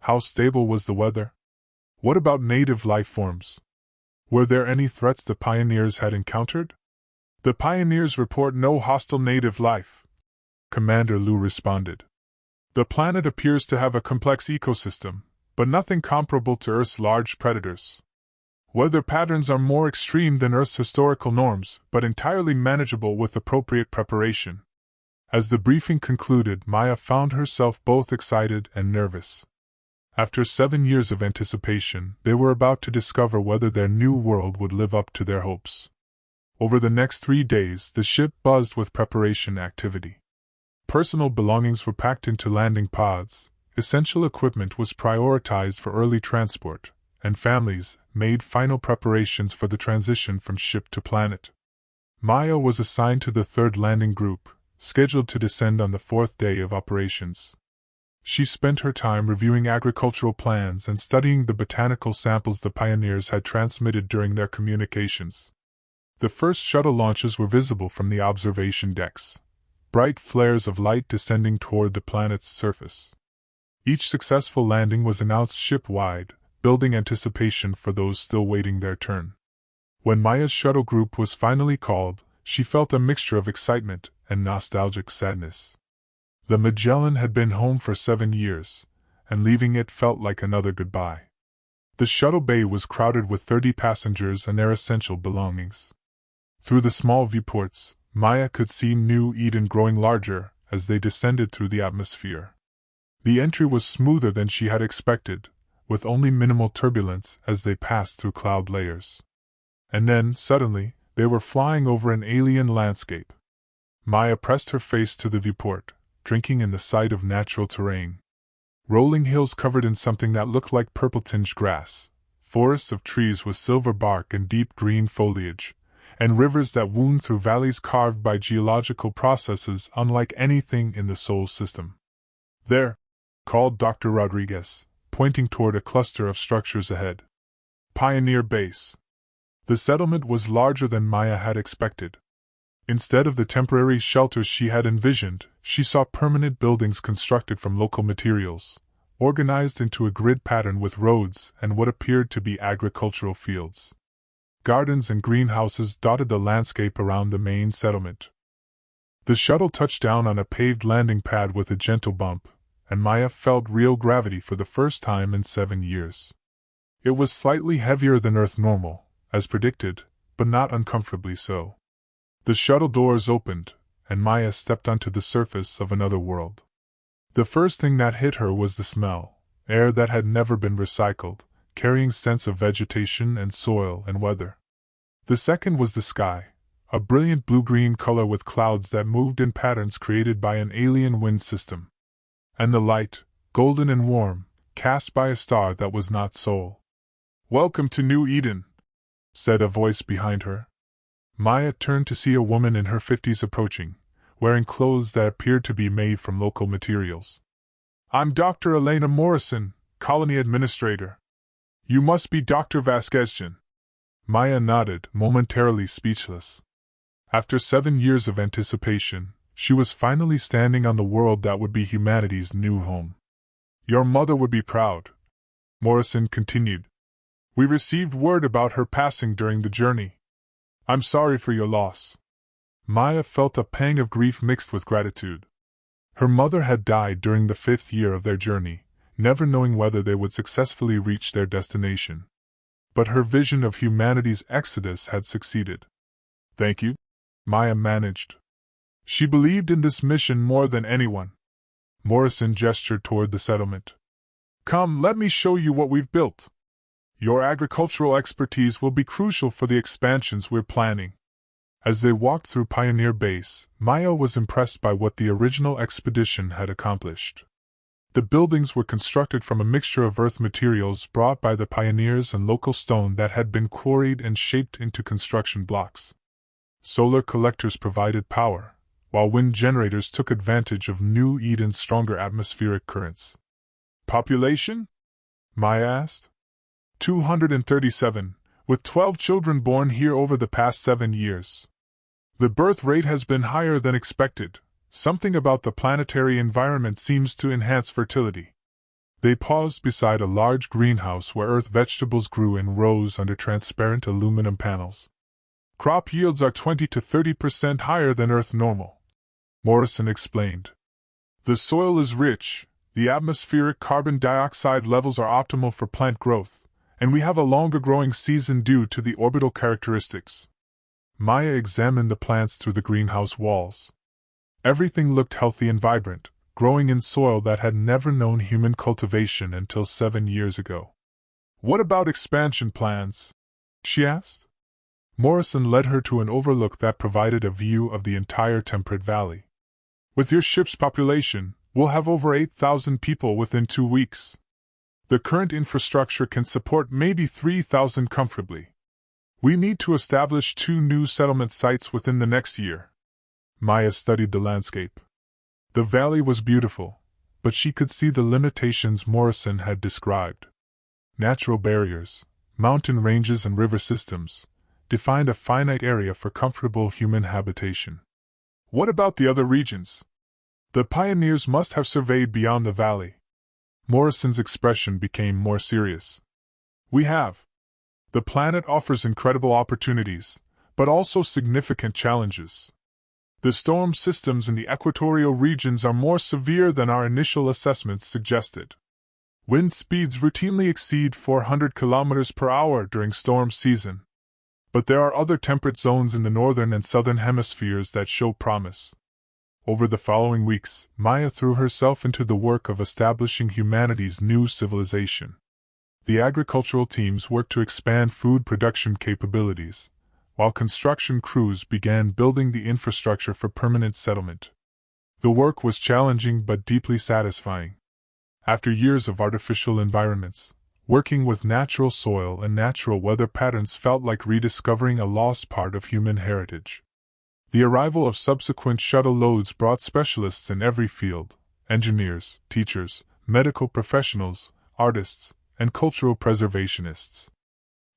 How stable was the weather? What about native life forms? Were there any threats the pioneers had encountered? The pioneers report no hostile native life, Commander Liu responded. The planet appears to have a complex ecosystem, but nothing comparable to Earth's large predators. Weather patterns are more extreme than Earth's historical norms, but entirely manageable with appropriate preparation. As the briefing concluded, Maya found herself both excited and nervous. After 7 years of anticipation, they were about to discover whether their new world would live up to their hopes. Over the next 3 days, the ship buzzed with preparation activity. Personal belongings were packed into landing pods, essential equipment was prioritized for early transport, and families made final preparations for the transition from ship to planet. Maya was assigned to the 3rd landing group, scheduled to descend on the 4th day of operations. She spent her time reviewing agricultural plans and studying the botanical samples the pioneers had transmitted during their communications. The first shuttle launches were visible from the observation decks, bright flares of light descending toward the planet's surface. Each successful landing was announced ship-wide, building anticipation for those still waiting their turn. When Maya's shuttle group was finally called, she felt a mixture of excitement and nostalgic sadness. The Magellan had been home for 7 years, and leaving it felt like another goodbye. The shuttle bay was crowded with 30 passengers and their essential belongings. Through the small viewports, Maya could see New Eden growing larger as they descended through the atmosphere. The entry was smoother than she had expected, with only minimal turbulence as they passed through cloud layers. And then, suddenly, they were flying over an alien landscape. Maya pressed her face to the viewport, drinking in the sight of natural terrain. Rolling hills covered in something that looked like purple-tinged grass, forests of trees with silver bark and deep green foliage, and rivers that wound through valleys carved by geological processes unlike anything in the Sol system. "There," called Dr. Rodriguez, pointing toward a cluster of structures ahead. "Pioneer Base." The settlement was larger than Maya had expected. Instead of the temporary shelters she had envisioned, she saw permanent buildings constructed from local materials, organized into a grid pattern with roads and what appeared to be agricultural fields. Gardens and greenhouses dotted the landscape around the main settlement. The shuttle touched down on a paved landing pad with a gentle bump, and Maya felt real gravity for the first time in 7 years. It was slightly heavier than Earth normal, as predicted, but not uncomfortably so. The shuttle doors opened, and Maya stepped onto the surface of another world. The first thing that hit her was the smell, air that had never been recycled, carrying scents of vegetation and soil and weather. The second was the sky, a brilliant blue-green color with clouds that moved in patterns created by an alien wind system. And the light, golden and warm, cast by a star that was not Sol. "Welcome to New Eden," said a voice behind her. Maya turned to see a woman in her 50s approaching, wearing clothes that appeared to be made from local materials. "I'm Dr. Elena Morrison, Colony Administrator. You must be Dr. Vasquezjan." Maya nodded, momentarily speechless. After 7 years of anticipation, she was finally standing on the world that would be humanity's new home. "Your mother would be proud," Morrison continued. "We received word about her passing during the journey. I'm sorry for your loss." Maya felt a pang of grief mixed with gratitude. Her mother had died during the 5th year of their journey, never knowing whether they would successfully reach their destination. But her vision of humanity's exodus had succeeded. "Thank you," Maya managed. She believed in this mission more than anyone. Morrison gestured toward the settlement. Come, let me show you what we've built. Your agricultural expertise will be crucial for the expansions we're planning. As they walked through Pioneer Base, Maya was impressed by what the original expedition had accomplished. The buildings were constructed from a mixture of earth materials brought by the pioneers and local stone that had been quarried and shaped into construction blocks. Solar collectors provided power, while wind generators took advantage of New Eden's stronger atmospheric currents. Population? Maya asked. 237, with 12 children born here over the past 7 years. The birth rate has been higher than expected. Something about the planetary environment seems to enhance fertility. They paused beside a large greenhouse where earth vegetables grew in rows under transparent aluminum panels. Crop yields are 20 to 30% higher than Earth normal, Morrison explained. The soil is rich, the atmospheric carbon dioxide levels are optimal for plant growth, and we have a longer growing season due to the orbital characteristics. Maya examined the plants through the greenhouse walls. Everything looked healthy and vibrant, growing in soil that had never known human cultivation until 7 years ago. What about expansion plans? She asked. Morrison led her to an overlook that provided a view of the entire temperate valley. With your ship's population, we'll have over 8,000 people within 2 weeks. The current infrastructure can support maybe 3,000 comfortably. We need to establish 2 new settlement sites within the next year. Maya studied the landscape. The valley was beautiful, but she could see the limitations Morrison had described. Natural barriers, mountain ranges and river systems, defined a finite area for comfortable human habitation. What about the other regions? The pioneers must have surveyed beyond the valley. Morrison's expression became more serious. We have. The planet offers incredible opportunities, but also significant challenges. The storm systems in the equatorial regions are more severe than our initial assessments suggested. Wind speeds routinely exceed 400 km per hour during storm season. But there are other temperate zones in the northern and southern hemispheres that show promise. Over the following weeks, Maya threw herself into the work of establishing humanity's new civilization. The agricultural teams worked to expand food production capabilities, while construction crews began building the infrastructure for permanent settlement. The work was challenging but deeply satisfying. After years of artificial environments, working with natural soil and natural weather patterns felt like rediscovering a lost part of human heritage. The arrival of subsequent shuttle loads brought specialists in every field: engineers, teachers, medical professionals, artists, and cultural preservationists.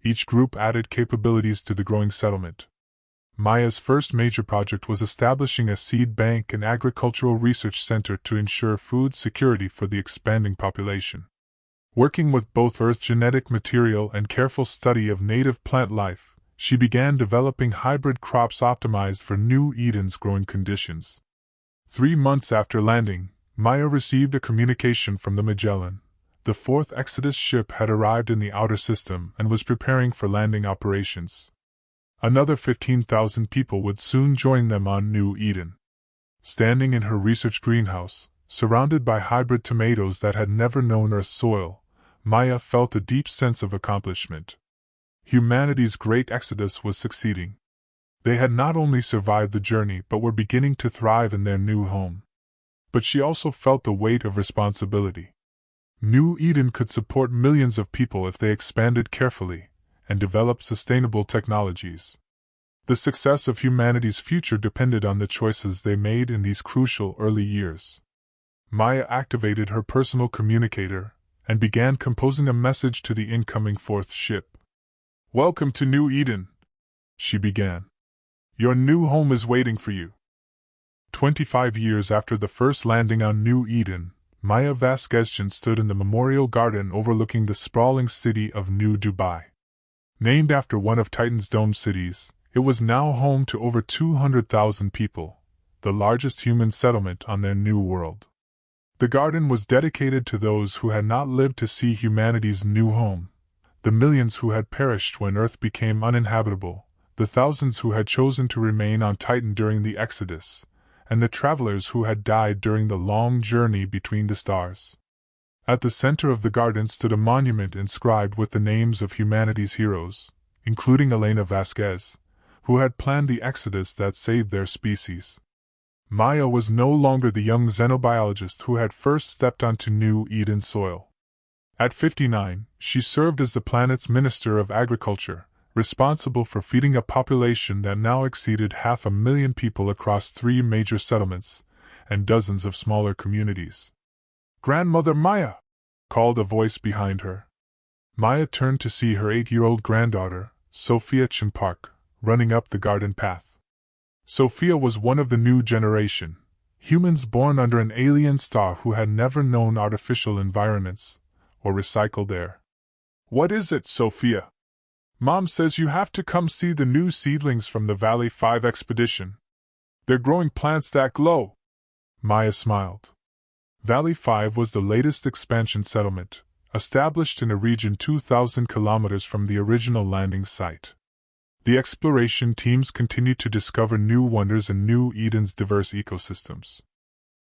Each group added capabilities to the growing settlement. Maya's first major project was establishing a seed bank and agricultural research center to ensure food security for the expanding population. Working with both Earth genetic material and careful study of native plant life, she began developing hybrid crops optimized for New Eden's growing conditions. 3 months after landing, Maya received a communication from the Magellan. The 4th Exodus ship had arrived in the outer system and was preparing for landing operations. Another 15,000 people would soon join them on New Eden. Standing in her research greenhouse, surrounded by hybrid tomatoes that had never known Earth's soil, Maya felt a deep sense of accomplishment. Humanity's great exodus was succeeding. They had not only survived the journey but were beginning to thrive in their new home. But she also felt the weight of responsibility. New Eden could support millions of people if they expanded carefully and developed sustainable technologies. The success of humanity's future depended on the choices they made in these crucial early years. Maya activated her personal communicator and began composing a message to the incoming 4th ship. "Welcome to New Eden," she began. "Your new home is waiting for you." 25 years after the first landing on New Eden, Maya Vasquezjan stood in the memorial garden overlooking the sprawling city of New Dubai. Named after one of Titan's domed cities, it was now home to over 200,000 people, the largest human settlement on their new world. The garden was dedicated to those who had not lived to see humanity's new home, the millions who had perished when Earth became uninhabitable, the thousands who had chosen to remain on Titan during the Exodus, and the travelers who had died during the long journey between the stars. At the center of the garden stood a monument inscribed with the names of humanity's heroes, including Elena Vasquez, who had planned the exodus that saved their species. Maya was no longer the young xenobiologist who had first stepped onto New Eden soil. At 59, she served as the planet's Minister of Agriculture, responsible for feeding a population that now exceeded 500,000 people across 3 major settlements and dozens of smaller communities. "Grandmother Maya!" called a voice behind her. Maya turned to see her 8-year-old granddaughter, Sophia Chinpark, running up the garden path. Sophia was one of the new generation, humans born under an alien star who had never known artificial environments or recycled air. "What is it, Sophia?" "Mom says you have to come see the new seedlings from the Valley 5 expedition. They're growing plants that glow." Maya smiled. Valley 5 was the latest expansion settlement, established in a region 2,000 kilometers from the original landing site. The exploration teams continued to discover new wonders in New Eden's diverse ecosystems.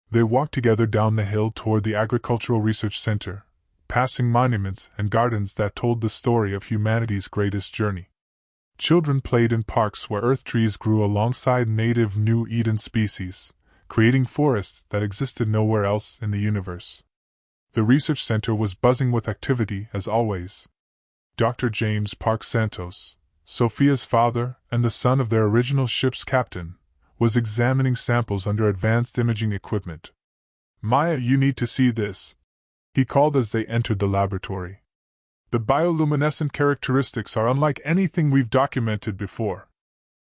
They walked together down the hill toward the Agricultural Research Center, passing monuments and gardens that told the story of humanity's greatest journey. Children played in parks where earth trees grew alongside native New Eden species, creating forests that existed nowhere else in the universe. The research center was buzzing with activity as always. Dr. James Park Santos, Sophia's father and the son of their original ship's captain, was examining samples under advanced imaging equipment. "Maya, you need to see this," he called as they entered the laboratory. "The bioluminescent characteristics are unlike anything we've documented before."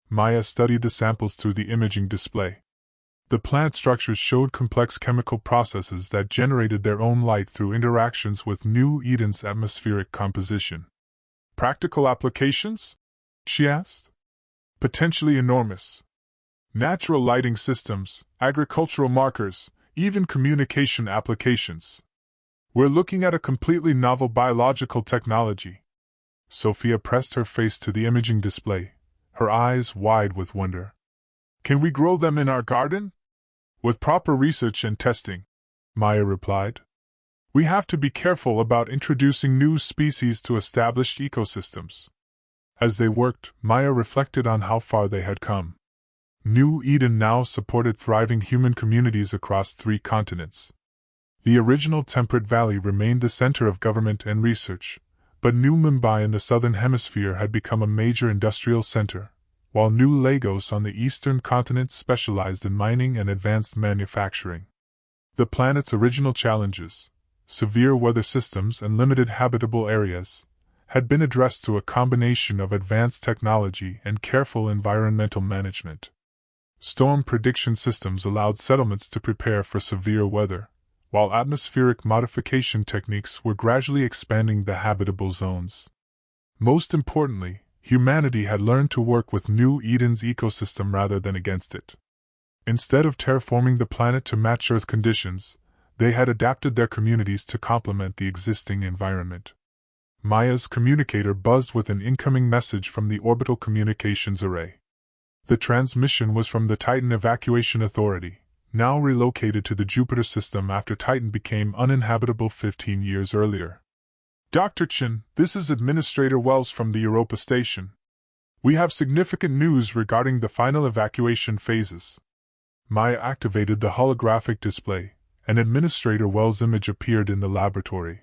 Maya studied the samples through the imaging display. The plant structures showed complex chemical processes that generated their own light through interactions with New Eden's atmospheric composition. "Practical applications?" she asked. "Potentially enormous. Natural lighting systems, agricultural markers, even communication applications. We're looking at a completely novel biological technology." Sophia pressed her face to the imaging display, her eyes wide with wonder. "Can we grow them in our garden?" "With proper research and testing," Maya replied. "We have to be careful about introducing new species to established ecosystems." As they worked, Maya reflected on how far they had come. New Eden now supported thriving human communities across 3 continents. The original Temperate Valley remained the center of government and research, but New Mumbai in the southern hemisphere had become a major industrial center, while New Lagos on the eastern continent specialized in mining and advanced manufacturing. The planet's original challenges, severe weather systems and limited habitable areas, had been addressed through a combination of advanced technology and careful environmental management. Storm prediction systems allowed settlements to prepare for severe weather, while atmospheric modification techniques were gradually expanding the habitable zones. Most importantly, humanity had learned to work with New Eden's ecosystem rather than against it. Instead of terraforming the planet to match Earth conditions, they had adapted their communities to complement the existing environment. Maya's communicator buzzed with an incoming message from the Orbital Communications Array. The transmission was from the Titan Evacuation Authority, now relocated to the Jupiter system after Titan became uninhabitable 15 years earlier. "Dr. Chin, this is Administrator Wells from the Europa Station. We have significant news regarding the final evacuation phases." Maya activated the holographic display, and Administrator Wells' image appeared in the laboratory.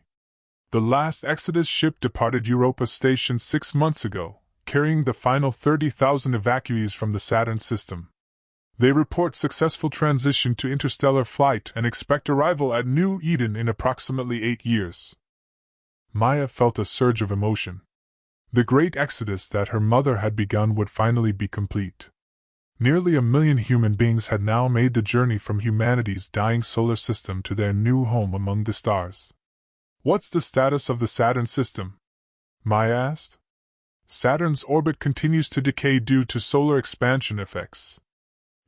"The last Exodus ship departed Europa Station 6 months ago, carrying the final 30,000 evacuees from the Saturn system. They report successful transition to interstellar flight and expect arrival at New Eden in approximately 8 years." Maya felt a surge of emotion. The great exodus that her mother had begun would finally be complete. Nearly 1 million human beings had now made the journey from humanity's dying solar system to their new home among the stars. "What's the status of the Saturn system?" Maya asked. "Saturn's orbit continues to decay due to solar expansion effects.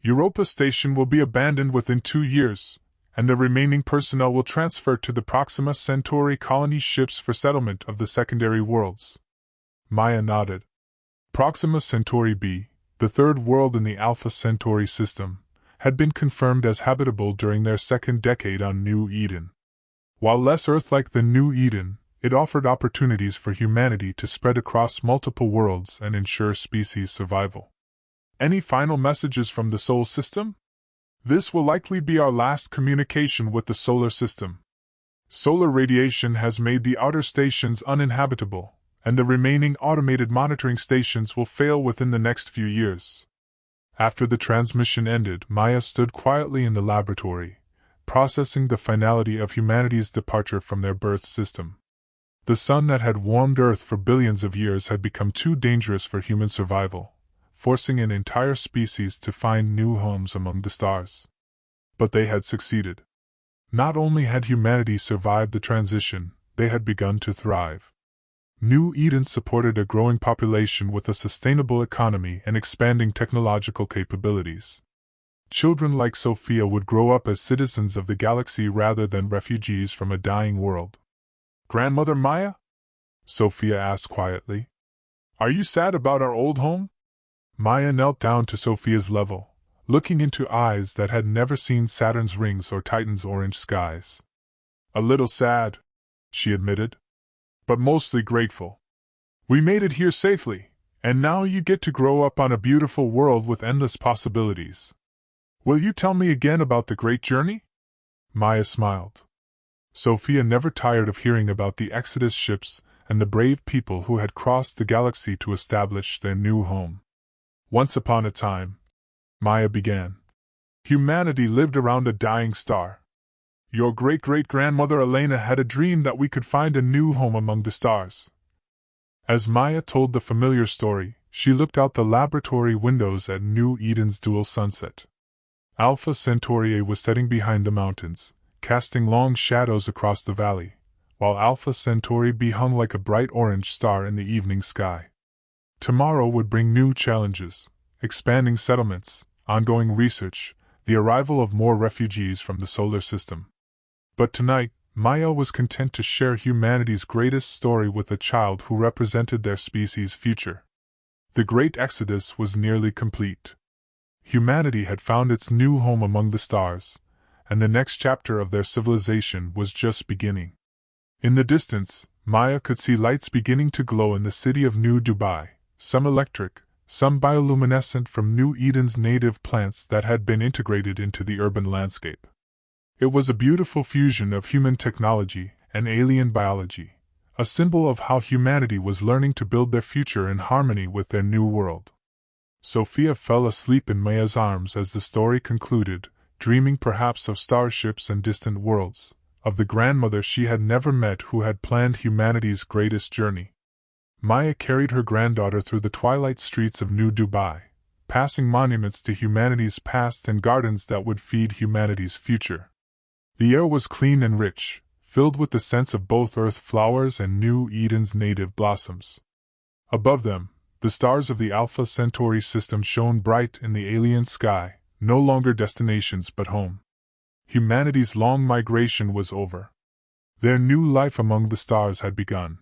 Europa Station will be abandoned within 2 years, and the remaining personnel will transfer to the Proxima Centauri colony ships for settlement of the secondary worlds." Maya nodded. Proxima Centauri b, the third world in the Alpha Centauri system, had been confirmed as habitable during their second decade on New Eden. While less Earth-like than New Eden, it offered opportunities for humanity to spread across multiple worlds and ensure species survival. Any final messages from the Sol system? This will likely be our last communication with the solar system. Solar radiation has made the outer stations uninhabitable, and the remaining automated monitoring stations will fail within the next few years. After the transmission ended, Maya stood quietly in the laboratory, processing the finality of humanity's departure from their birth system. The sun that had warmed Earth for billions of years had become too dangerous for human survival, forcing an entire species to find new homes among the stars. But they had succeeded. Not only had humanity survived the transition, they had begun to thrive. New Eden supported a growing population with a sustainable economy and expanding technological capabilities. Children like Sophia would grow up as citizens of the galaxy rather than refugees from a dying world. "Grandmother Maya?" Sophia asked quietly. "Are you sad about our old home?" Maya knelt down to Sophia's level, looking into eyes that had never seen Saturn's rings or Titan's orange skies. "A little sad," she admitted, "but mostly grateful. We made it here safely, and now you get to grow up on a beautiful world with endless possibilities. Will you tell me again about the great journey?" Maya smiled. Sophia never tired of hearing about the Exodus ships and the brave people who had crossed the galaxy to establish their new home. "Once upon a time," Maya began, "humanity lived around a dying star. Your great-great-grandmother Elena had a dream that we could find a new home among the stars." As Maya told the familiar story, she looked out the laboratory windows at New Eden's dual sunset. Alpha Centauri was setting behind the mountains, casting long shadows across the valley, while Alpha Centauri B hung like a bright orange star in the evening sky. Tomorrow would bring new challenges, expanding settlements, ongoing research, the arrival of more refugees from the solar system. But tonight, Maya was content to share humanity's greatest story with a child who represented their species' future. The Great Exodus was nearly complete. Humanity had found its new home among the stars, and the next chapter of their civilization was just beginning. In the distance, Maya could see lights beginning to glow in the city of New Dubai, some electric, some bioluminescent from New Eden's native plants that had been integrated into the urban landscape. It was a beautiful fusion of human technology and alien biology, a symbol of how humanity was learning to build their future in harmony with their new world. Sophia fell asleep in Maya's arms as the story concluded, dreaming perhaps of starships and distant worlds, of the grandmother she had never met who had planned humanity's greatest journey. Maya carried her granddaughter through the twilight streets of New Dubai, passing monuments to humanity's past and gardens that would feed humanity's future. The air was clean and rich, filled with the scents of both Earth flowers and New Eden's native blossoms. Above them, the stars of the Alpha Centauri system shone bright in the alien sky, no longer destinations but home. Humanity's long migration was over. Their new life among the stars had begun.